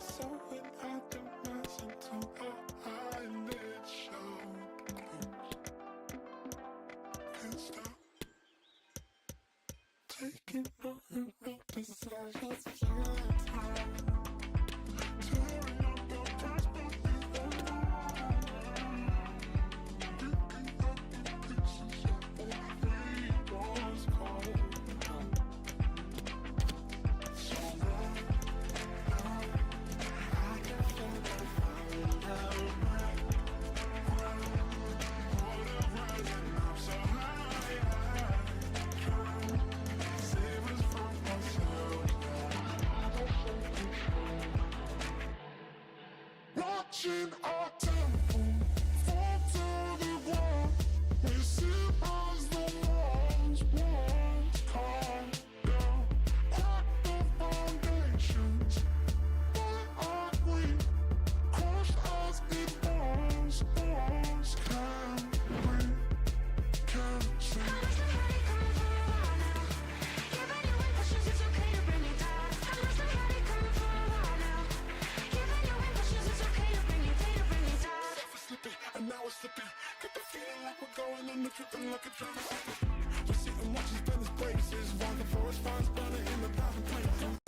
So when I do nothing to hide it, show can't stop taking more than we deserve. It's futile. Tearing up the past, but you don't know. Picking up the pieces of what we was cold. So wrong now, I can feel the falling down. Whatever, and I'm so high. Save us from ourselves. Watching our temple fall to the ground. We see as the walls come down. Crack the foundations. Why aren't we crushed as it falls? Can we? Can't see. And now we're slipping. Get the feeling like we're going under, tripping like a drama. We're sitting watching Spanish places. While the forest fires burning in the thousand places.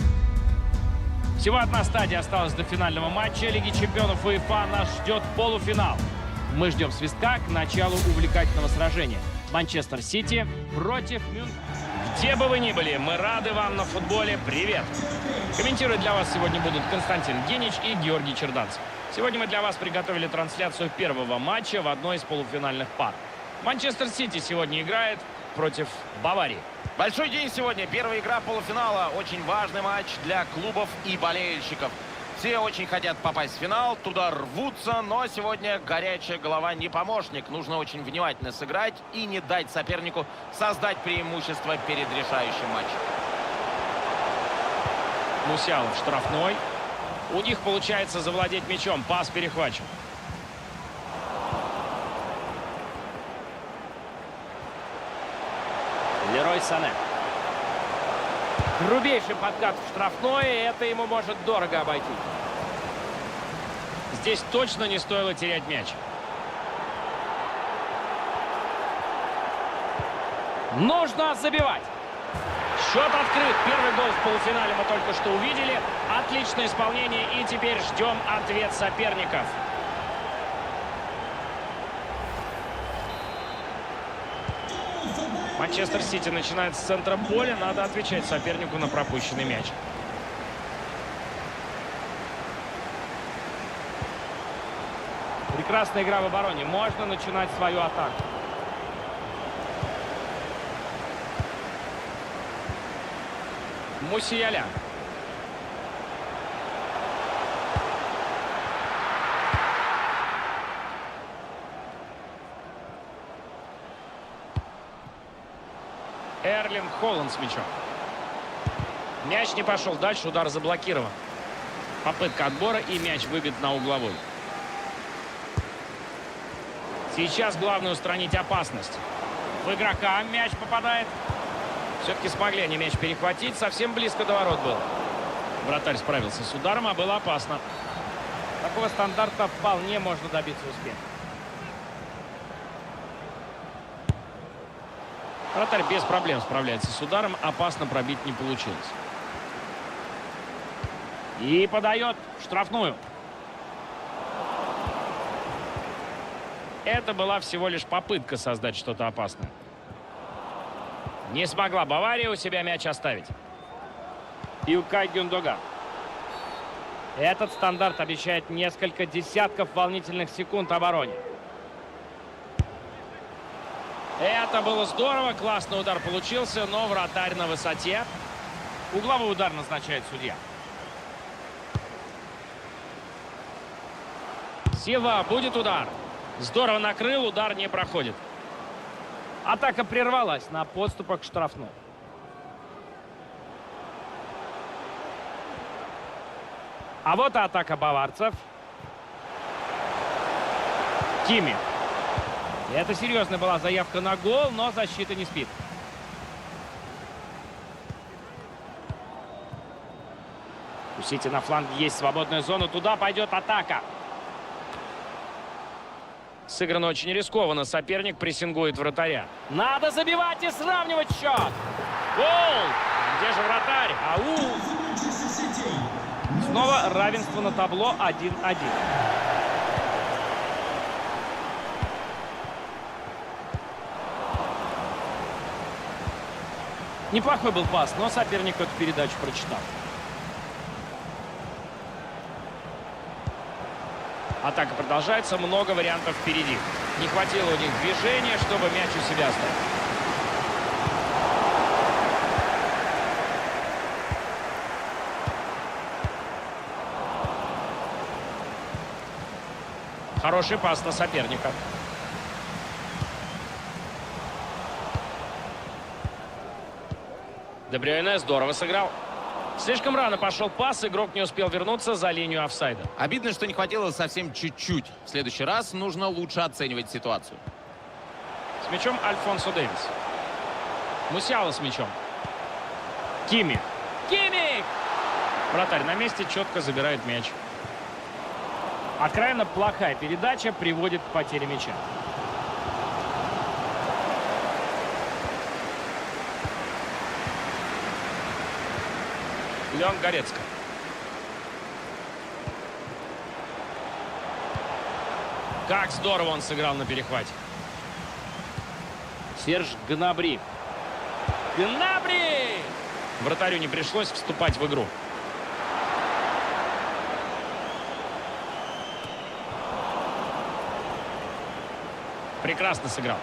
Всего одна стадия осталась до финального матча Лиги чемпионов УЕФА. Нас ждет полуфинал. Мы ждем свистка к началу увлекательного сражения. Манчестер Сити против Мюнхена. Где бы вы ни были, мы рады вам на футболе. Привет! Комментировать для вас сегодня будут Константин Генич и Георгий Черданцев. Сегодня мы для вас приготовили трансляцию первого матча в одной из полуфинальных пар. Манчестер Сити сегодня играет против Баварии. Большой день сегодня. Первая игра полуфинала. Очень важный матч для клубов и болельщиков. Все очень хотят попасть в финал, туда рвутся, но сегодня горячая голова не помощник. Нужно очень внимательно сыграть и не дать сопернику создать преимущество перед решающим матчем. Мусиала в штрафной. У них получается завладеть мячом. Пас перехвачен. Лерой Сане. Грубейший подкат в штрафной, и это ему может дорого обойтись. Здесь точно не стоило терять мяч. Нужно забивать. Счет открыт. Первый гол в полуфинале мы только что увидели. Отличное исполнение, и теперь ждем ответ соперников. Манчестер Сити начинает с центра поля. Надо отвечать сопернику на пропущенный мяч. Прекрасная игра в обороне. Можно начинать свою атаку. Мусиаля. Эрлинг Холланд с мячом. Мяч не пошел дальше, удар заблокирован. Попытка отбора, и мяч выбит на угловой. Сейчас главное устранить опасность. В игрока мяч попадает. Все-таки смогли они мяч перехватить. Совсем близко до ворот было. Вратарь справился с ударом, а было опасно. Такого стандарта вполне можно добиться успеха. Вратарь без проблем справляется с ударом. Опасно пробить не получилось. И подает в штрафную. Это была всего лишь попытка создать что-то опасное. Не смогла Бавария у себя мяч оставить. Илкай Гюндоган. Этот стандарт обещает несколько десятков волнительных секунд обороне. Это было здорово. Классный удар получился, но вратарь на высоте. Угловой удар назначает судья. Силва, будет удар. Здорово накрыл, удар не проходит. Атака прервалась на подступах к штрафной. А вот и атака баварцев. Кимми. Это серьезная была заявка на гол, но защита не спит. У Сити на фланге есть свободная зона. Туда пойдет атака. Сыграно очень рискованно. Соперник прессингует вратаря. Надо забивать и сравнивать счет. Гол! Где же вратарь? Ау! Снова равенство на табло 1-1. Неплохой был пас, но соперник эту передачу прочитал. Атака продолжается, много вариантов впереди. Не хватило у них движения, чтобы мяч у себя оставить. Хороший пас на соперника. Де Брюйне здорово сыграл. Слишком рано пошел пас, игрок не успел вернуться за линию офсайда. Обидно, что не хватило совсем чуть-чуть. В следующий раз нужно лучше оценивать ситуацию. С мячом Альфонсо Дэвис. Мусиала с мячом. Кими. Кими! Вратарь на месте четко забирает мяч. Откровенно плохая передача приводит к потере мяча. Леон Горецко. Как здорово он сыграл на перехвате. Серж Гнабри. Гнабри! Вратарю не пришлось вступать в игру. Прекрасно сыграл.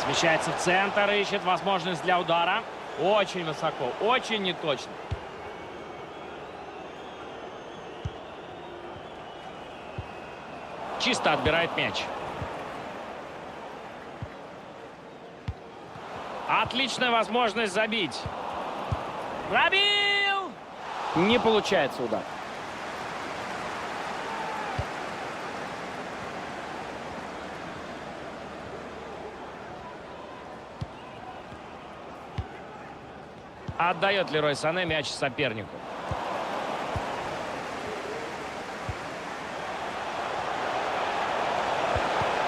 Смещается в центр, ищет возможность для удара. Очень высоко, очень неточно. Чисто отбирает мяч. Отличная возможность забить. Пробил! Не получается удар. Отдает Лерой Сане мяч сопернику.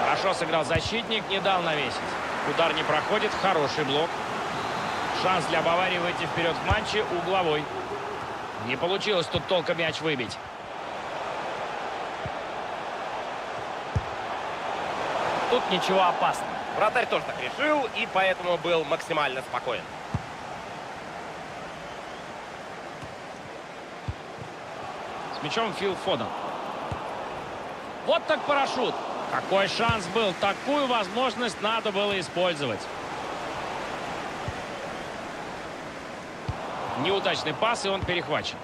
Хорошо сыграл защитник, не дал навесить. Удар не проходит, хороший блок. Шанс для Баварии выйти вперед в матче угловой. Не получилось тут толком мяч выбить. Тут ничего опасного. Вратарь тоже так решил и поэтому был максимально спокоен. С мячом Фил Фоден. Вот так парашют. Какой шанс был. Такую возможность надо было использовать. Неудачный пас, и он перехвачен.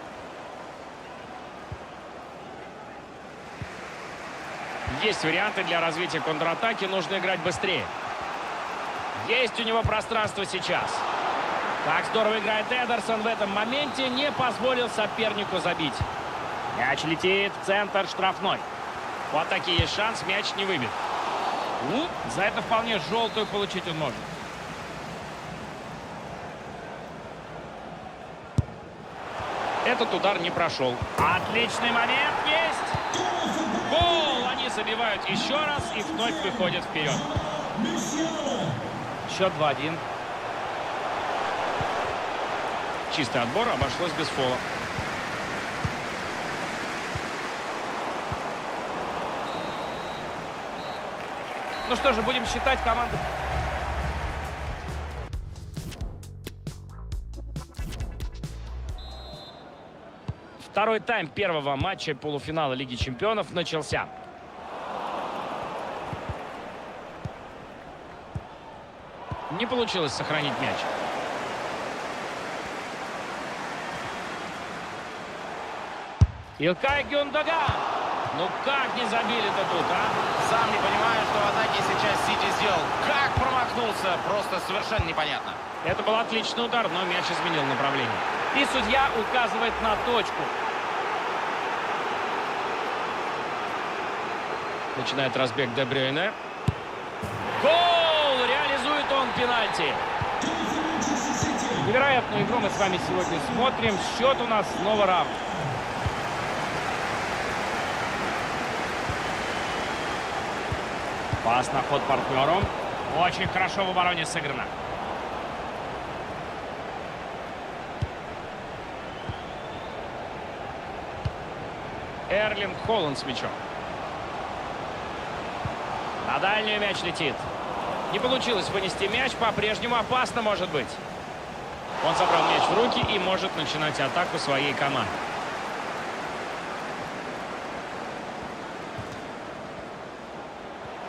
Есть варианты для развития контратаки. Нужно играть быстрее. Есть у него пространство сейчас. Так здорово играет Эдерсон в этом моменте. Не позволил сопернику забить. Мяч летит в центр штрафной. У атаки есть шанс, мяч не выбит. За это вполне желтую получить он может. Этот удар не прошел. Отличный момент есть. Гол! Они забивают еще раз и вновь выходят вперед. Счет 2-1. Чистый отбор, обошлось без фола. Ну что же, будем считать команду. Второй тайм первого матча полуфинала Лиги Чемпионов начался. Не получилось сохранить мяч. Илкай Гюндоган. Ну как не забили-то тут, а? Сам не понимаю, что в атаке сейчас Сити сделал. Как промахнулся, просто совершенно непонятно. Это был отличный удар, но мяч изменил направление. И судья указывает на точку. Начинает разбег Де Брюйне. Гол! Реализует он пенальти. Невероятную игру мы с вами сегодня смотрим. Счет у нас снова равный. Пас на ход партнеру. Очень хорошо в обороне сыграно. Эрлинг Холланд с мячом. На дальнюю мяч летит. Не получилось вынести мяч, по-прежнему опасно может быть. Он забрал мяч в руки и может начинать атаку своей команды.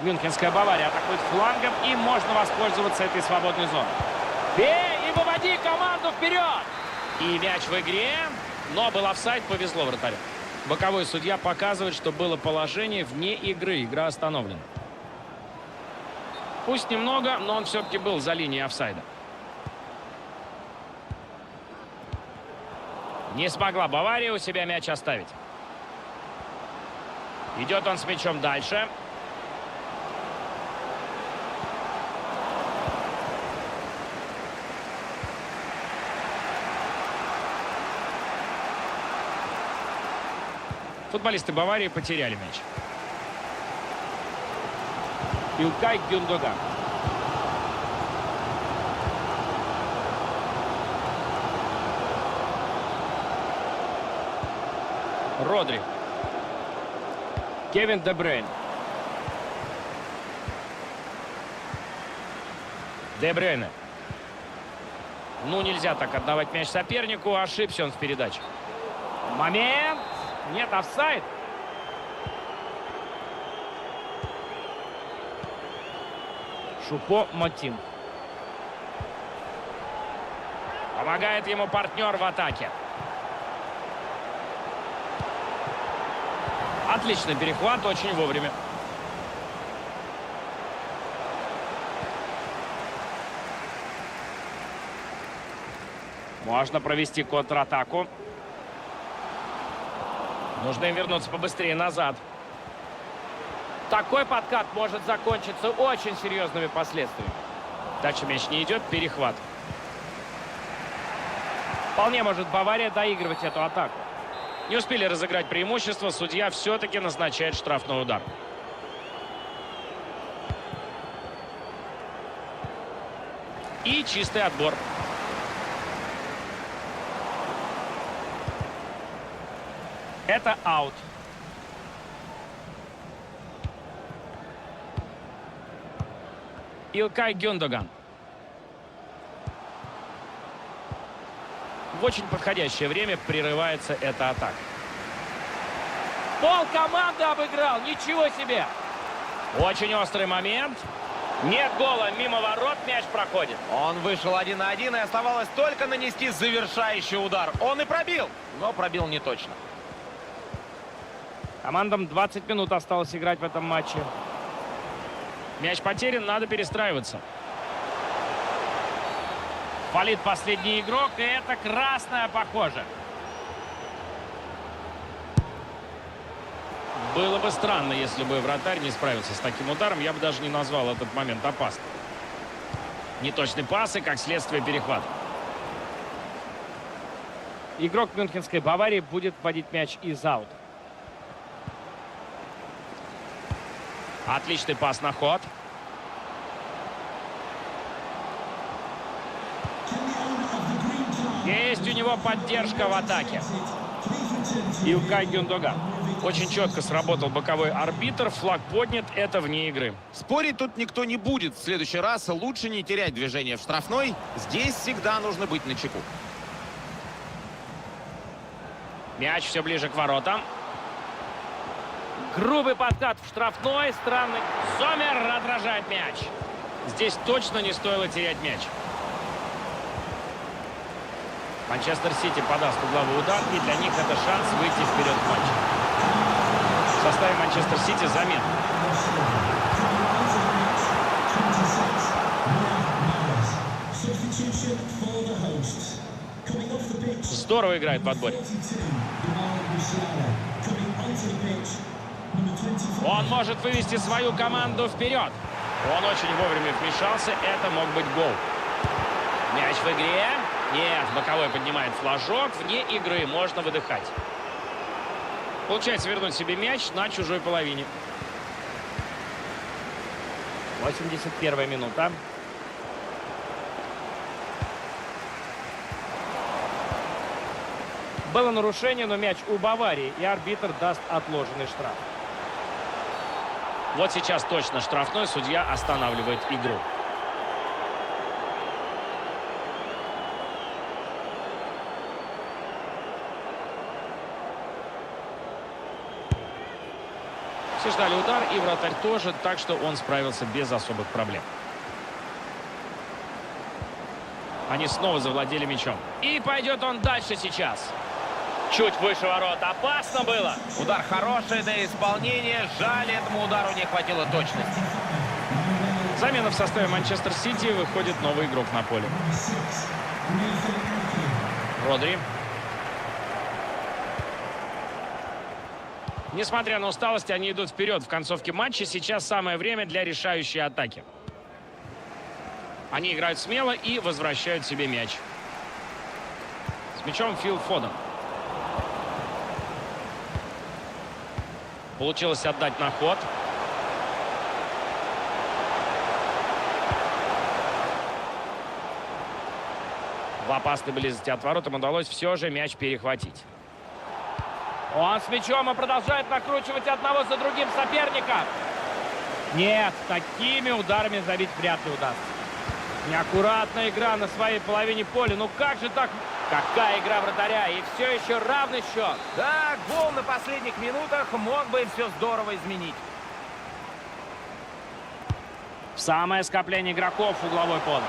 Мюнхенская Бавария атакует флангом, и можно воспользоваться этой свободной зоной. Бей и выводи команду вперед! И мяч в игре, но был офсайд, повезло вратарю. Боковой судья показывает, что было положение вне игры. Игра остановлена. Пусть немного, но он все-таки был за линией офсайда. Не смогла Бавария у себя мяч оставить. Идет он с мячом дальше. Футболисты Баварии потеряли мяч. Илкай Гюндоган. Родри. Кевин Де Брuyne. Де Брuyne. Ну, нельзя так отдавать мяч сопернику. Ошибся он в передаче. Момент. Нет, офсайд. Шупо-Мотим. Помогает ему партнер в атаке. Отличный перехват, очень вовремя. Можно провести контратаку. Нужно им вернуться побыстрее назад. Такой подкат может закончиться очень серьезными последствиями. Дальше мяч не идет, перехват. Вполне может Бавария доигрывать эту атаку. Не успели разыграть преимущество, судья все-таки назначает штрафной удар. И чистый отбор. Это аут. Илкай Гюндоган. В очень подходящее время прерывается эта атака. Пол команды обыграл. Ничего себе. Очень острый момент. Нет гола. Мимо ворот мяч проходит. Он вышел 1 на 1, и оставалось только нанести завершающий удар. Он и пробил, но пробил не точно. Командам 20 минут осталось играть в этом матче. Мяч потерян, надо перестраиваться. Фалит последний игрок, и это красная, похоже. Было бы странно, если бы вратарь не справился с таким ударом. Я бы даже не назвал этот момент опасным. Неточный пас и, как следствие, перехват. Игрок Мюнхенской Баварии будет вводить мяч из аута. Отличный пас на ход. Есть у него поддержка в атаке. Илкай Гюндоган. Очень четко сработал боковой арбитр. Флаг поднят. Это вне игры. Спорить тут никто не будет. В следующий раз лучше не терять движение в штрафной. Здесь всегда нужно быть начеку. Мяч все ближе к воротам. Грубый подкат в штрафной. Странный. Сомер отражает мяч. Здесь точно не стоило терять мяч. Манчестер Сити подаст угловой удар, и для них это шанс выйти вперед в матче. В составе Манчестер Сити замена. Здорово играет в отборе. Он может вывести свою команду вперед. Он очень вовремя вмешался. Это мог быть гол. Мяч в игре. Нет, боковой поднимает флажок. Вне игры, можно выдыхать. Получается вернуть себе мяч на чужой половине. 81-я минута. Было нарушение, но мяч у Баварии, и арбитр даст отложенный штраф. Вот сейчас точно штрафной, судья останавливает игру. Все ждали удар, и вратарь тоже, так что он справился без особых проблем. Они снова завладели мячом. И пойдет он дальше сейчас. Чуть выше ворот. Опасно было. Удар хороший до исполнения. Жаль, этому удару не хватило точности. Замена в составе Манчестер Сити. Выходит новый игрок на поле. Родри. Несмотря на усталость, они идут вперед в концовке матча. Сейчас самое время для решающей атаки. Они играют смело и возвращают себе мяч. С мячом Фил Фоден. Получилось отдать на ход. В опасной близости от ворот им удалось все же мяч перехватить. Он с мячом и продолжает накручивать одного за другим соперника. Нет, такими ударами забить вряд ли удастся. Неаккуратная игра на своей половине поля. Ну как же так? Какая игра вратаря? И все еще равный счет. Да, гол на последних минутах мог бы все здорово изменить. Самое скопление игроков в угловой поля.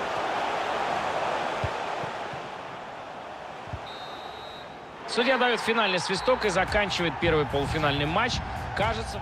Судья дает финальный свисток и заканчивает первый полуфинальный матч. Кажется...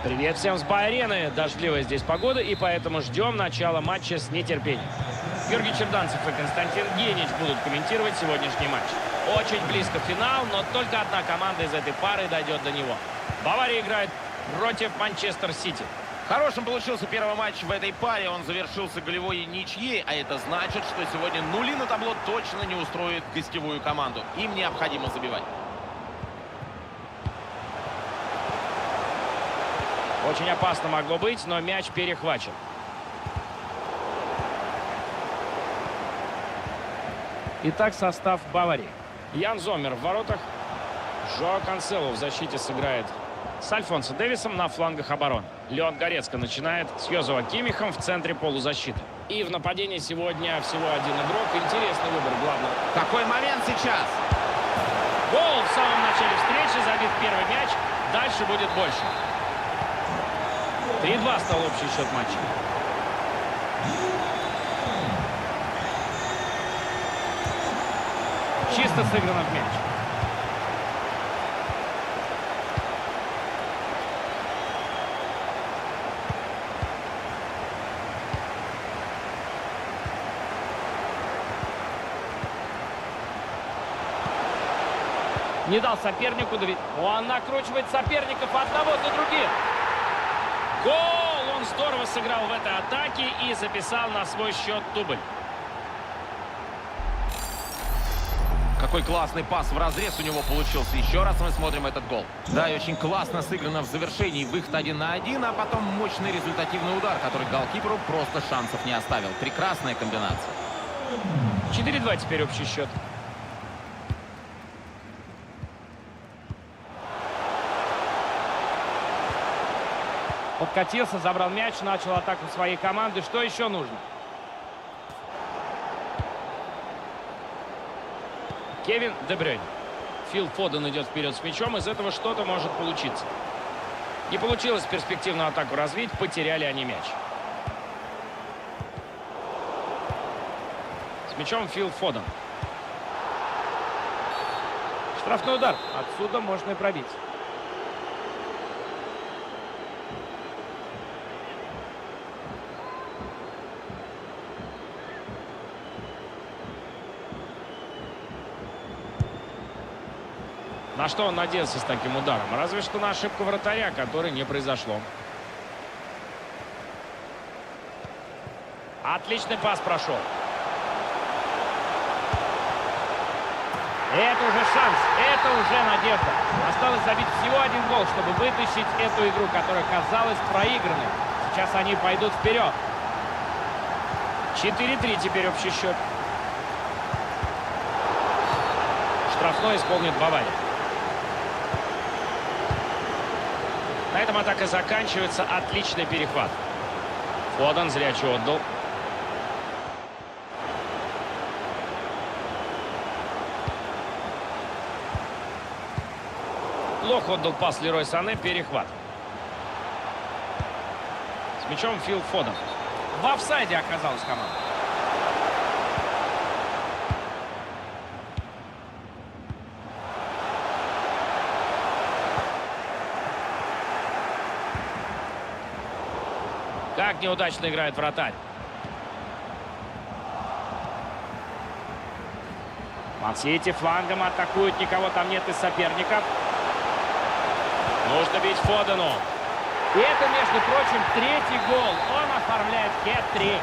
Привет всем с Бай-арены. Дождливая здесь погода, и поэтому ждем начала матча с нетерпением. Георгий Черданцев и Константин Генич будут комментировать сегодняшний матч. Очень близко финал, но только одна команда из этой пары дойдет до него. Бавария играет против Манчестер Сити. Хорошим получился первый матч в этой паре. Он завершился голевой ничьей, а это значит, что сегодня нули на табло точно не устроит гостевую команду. Им необходимо забивать. Очень опасно могло быть, но мяч перехвачен. Итак, состав Баварии. Ян Зоммер в воротах. Жоао Кансело в защите сыграет с Альфонсо Дэвисом на флангах обороны. Леон Горецко начинает с Йозуа Киммихом в центре полузащиты. И в нападении сегодня всего один игрок. Интересный выбор главного. Какой момент сейчас? Гол в самом начале встречи, забит первый мяч. Дальше будет больше. 3-2 стал общий счет матча. Чисто сыграно в мяч. Не дал сопернику давить. Он накручивает соперников одного за другим. Гол! Он здорово сыграл в этой атаке и записал на свой счет дубль. Какой классный пас в разрез у него получился. Еще раз мы смотрим этот гол. Да, и очень классно сыграно в завершении. Выход 1 на 1, а потом мощный результативный удар, который голкиперу просто шансов не оставил. Прекрасная комбинация. 4-2 теперь общий счет. Подкатился, забрал мяч, начал атаку своей команды. Что еще нужно? Кевин Де Брюйн. Фил Фоден идет вперед с мячом. Из этого что-то может получиться. Не получилось перспективную атаку развить. Потеряли они мяч. С мячом Фил Фоден. Штрафной удар. Отсюда можно и пробить. На что он надеялся с таким ударом? Разве что на ошибку вратаря, которой не произошло. Отличный пас прошел. Это уже шанс, это уже надежда. Осталось забить всего один гол, чтобы вытащить эту игру, которая казалась проигранной. Сейчас они пойдут вперед. 4-3 теперь общий счет. Штрафной исполнит Бавария. На этом атака заканчивается. Отличный перехват. Фоден зрячий отдал. Плохо отдал пас Лерой Сане. Перехват. С мячом Фил Фоден. В офсайде оказалась команда. Как неудачно играет вратарь. Ман-Сити флангом атакуют. Никого там нет из соперников. Нужно бить Фодену. И это, между прочим, третий гол. Он оформляет хет-трик.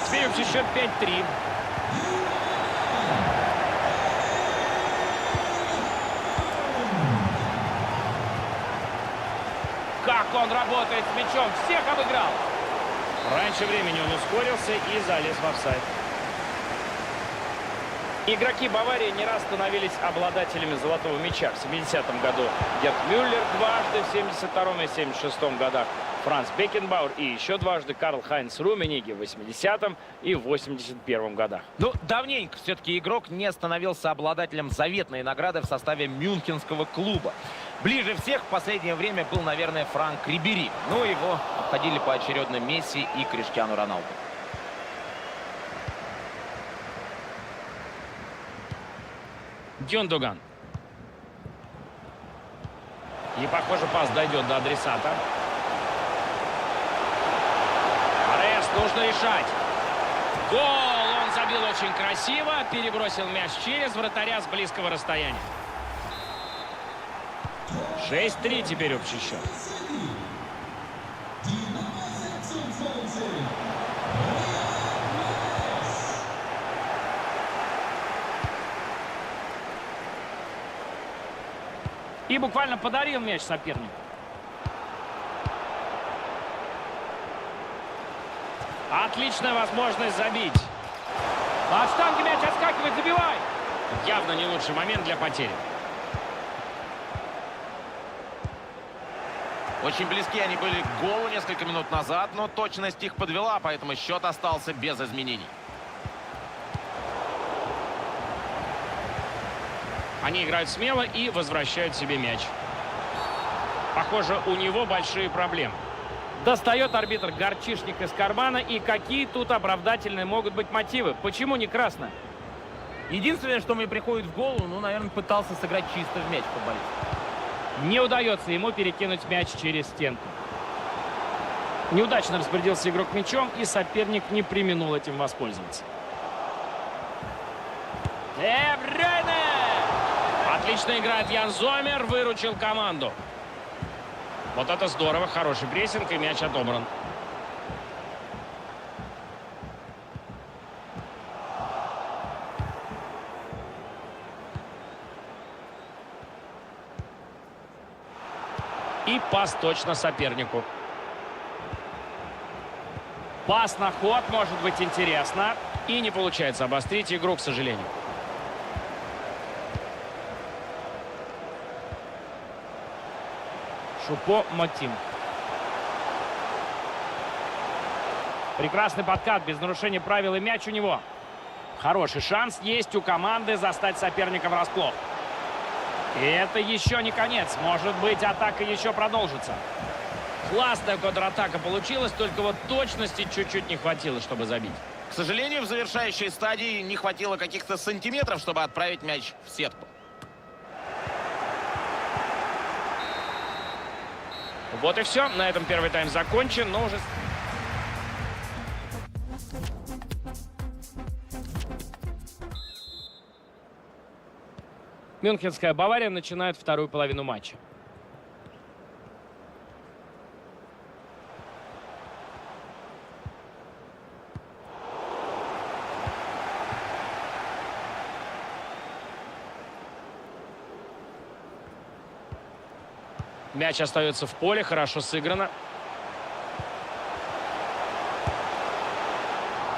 Теперь общий счет 5-3. Как он работает с мячом. Всех обыграл. Раньше времени он ускорился и залез в офсайд. Игроки Баварии не раз становились обладателями золотого мяча. В 70-м году Герт Мюллер дважды, в 72-м и 76-м годах Франц Бекенбауэр и еще дважды Карл-Хайнц Руммениге в 80-м и 81-м годах. Ну, давненько все-таки игрок не становился обладателем заветной награды в составе мюнхенского клуба. Ближе всех в последнее время был, наверное, Франк Рибери. Ну, его обходили поочередно Месси и Криштиану Роналду. Гюндоган. И, похоже, пас дойдет до адресата. Арест нужно решать. Гол! Он забил очень красиво. Перебросил мяч через вратаря с близкого расстояния. 6-3 теперь общий счет. И буквально подарил мяч сопернику. Отличная возможность забить. От штанги мяч отскакивает, забивай. Явно не лучший момент для потери. Очень близки они были к голу несколько минут назад, но точность их подвела, поэтому счет остался без изменений. Они играют смело и возвращают себе мяч. Похоже, у него большие проблемы. Достает арбитр горчишник из кармана. И какие тут оправдательные могут быть мотивы? Почему не красная? Единственное, что мне приходит в голову, ну, наверное, пытался сыграть чисто в мяч футболист. Не удается ему перекинуть мяч через стенку. Неудачно распорядился игрок мячом, и соперник не преминул этим воспользоваться. Де Брюйне! Отлично играет Ян Зомер, выручил команду. Вот это здорово, хороший прессинг, и мяч отобран. И пас точно сопернику. Пас на ход может быть интересно. И не получается обострить игру, к сожалению. Шупо-Мотим. Прекрасный подкат, без нарушения правил, и мяч у него. Хороший шанс есть у команды застать соперника врасплох. И это еще не конец. Может быть, атака еще продолжится. Классная контратака получилась, только вот точности чуть-чуть не хватило, чтобы забить. К сожалению, в завершающей стадии не хватило каких-то сантиметров, чтобы отправить мяч в сетку. Вот и все. На этом первый тайм закончен, но уже... Мюнхенская Бавария начинает вторую половину матча. Мяч остается в поле, хорошо сыграно.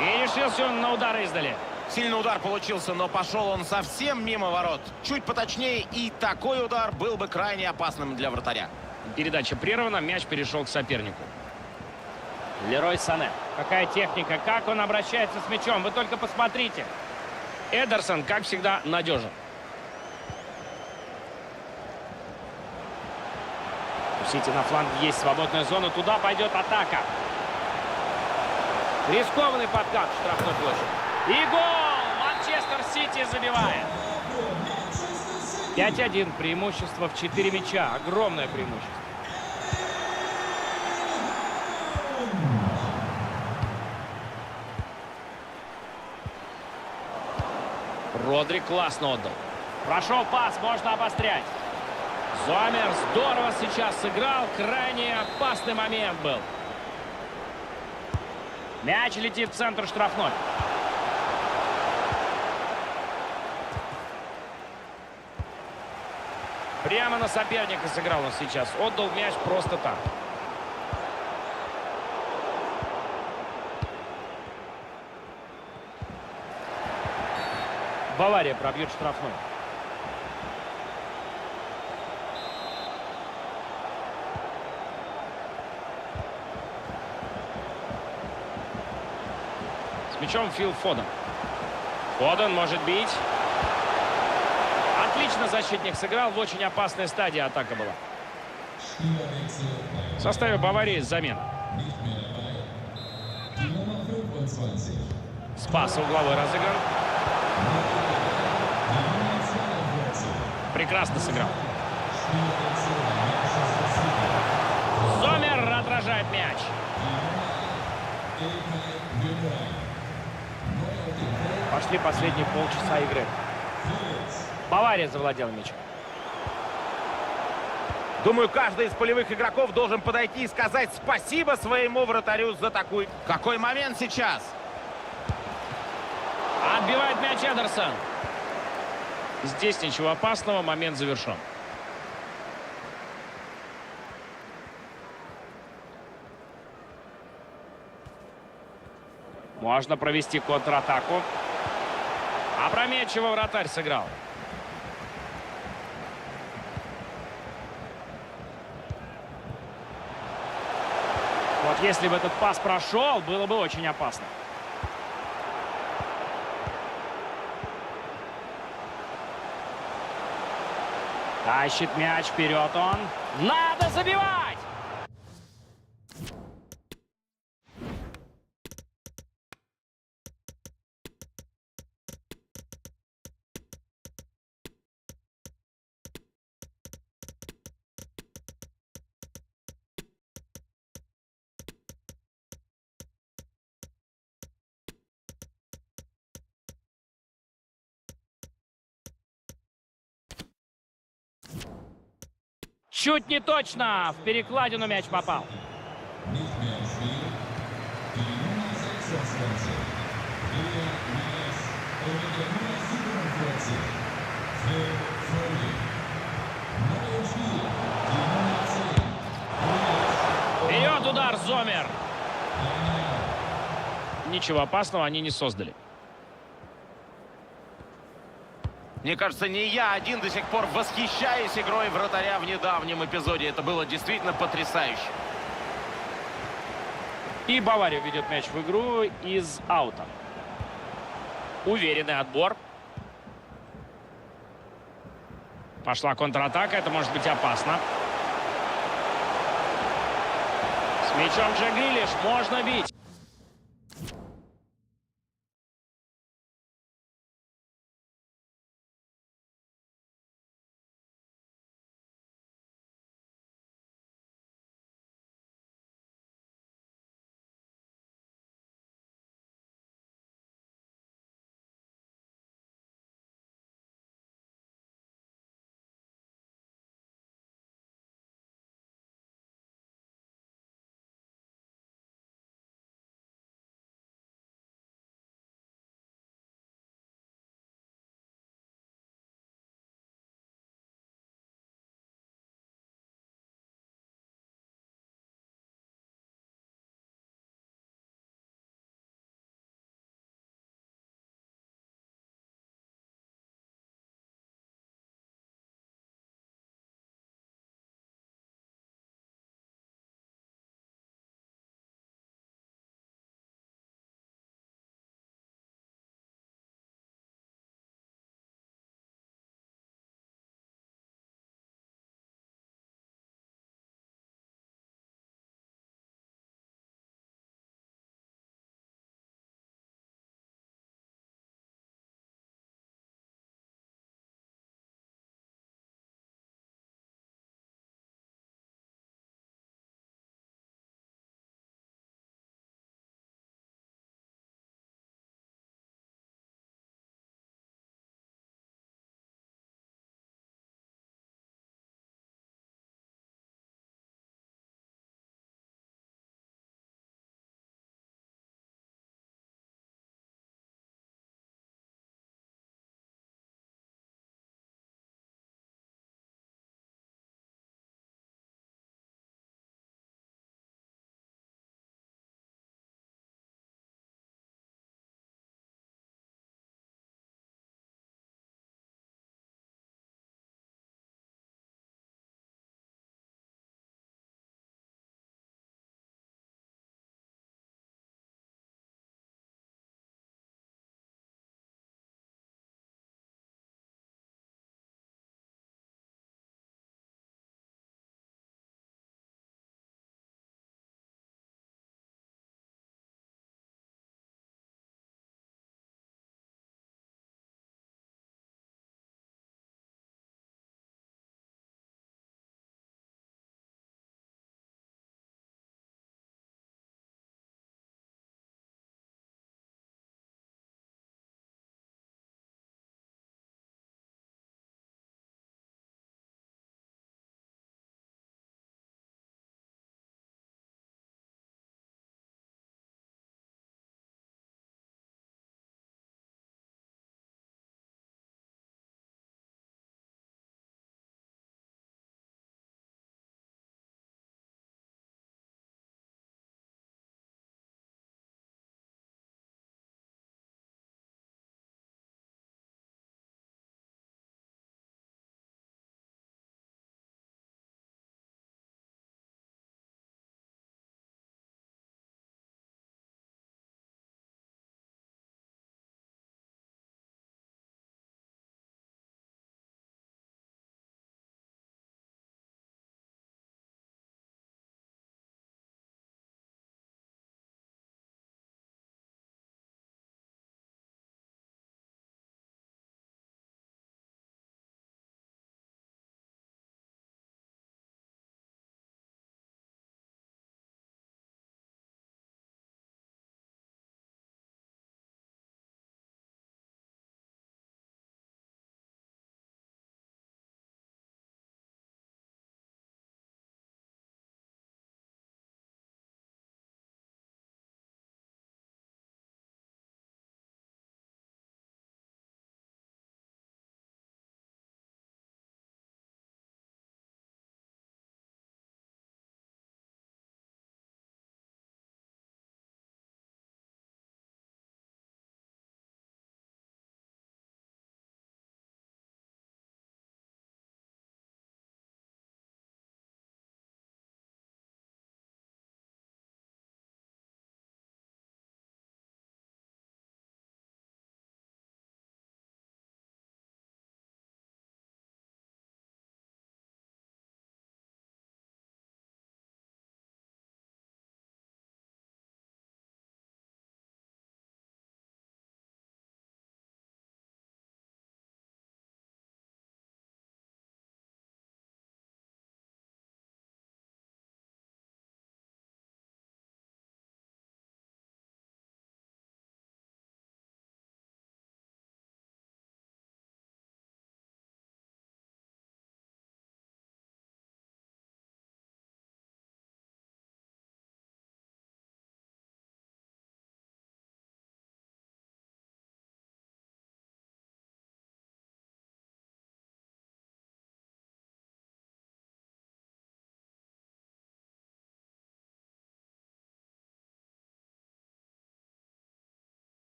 И решился он на удар издали. Сильный удар получился, но пошел он совсем мимо ворот. Чуть поточнее, и такой удар был бы крайне опасным для вратаря. Передача прервана, мяч перешел к сопернику. Лерой Сане. Какая техника, как он обращается с мячом. Вы только посмотрите. Эдерсон, как всегда, надежен. У Сити на фланге есть свободная зона. Туда пойдет атака. Рискованный подкат в штрафной площади. И гол! Манчестер Сити забивает. 5-1. Преимущество в 4 мяча. Огромное преимущество. Родри классно отдал. Прошел пас, можно обострять. Зомер здорово сейчас сыграл. Крайне опасный момент был. Мяч летит в центр штрафной. Прямо на соперника сыграл он сейчас. Отдал мяч просто так. Бавария пробьет штрафной. С мячом Фил Фоден. Фоден может бить. Отлично защитник сыграл. В очень опасной стадии атака была. В составе Баварии замена. Спас угловой разыгран. Прекрасно сыграл. Зомер отражает мяч. Пошли последние полчаса игры. Бавария завладела мячом. Думаю, каждый из полевых игроков должен подойти и сказать спасибо своему вратарю за такую... Какой момент сейчас? Отбивает мяч Эдерсон. Здесь ничего опасного, момент завершен. Можно провести контратаку. Опрометчиво вратарь сыграл. Вот если бы этот пас прошел, было бы очень опасно. Тащит мяч вперед он. Надо забивать! Чуть не точно. В перекладину мяч попал. Вперед удар, Зомер. Ничего опасного они не создали. Мне кажется, не я один до сих пор восхищаюсь игрой вратаря в недавнем эпизоде. Это было действительно потрясающе. И Бавария ведет мяч в игру из аута. Уверенный отбор. Пошла контратака, это может быть опасно. С мячом Джек Грилиш, можно бить.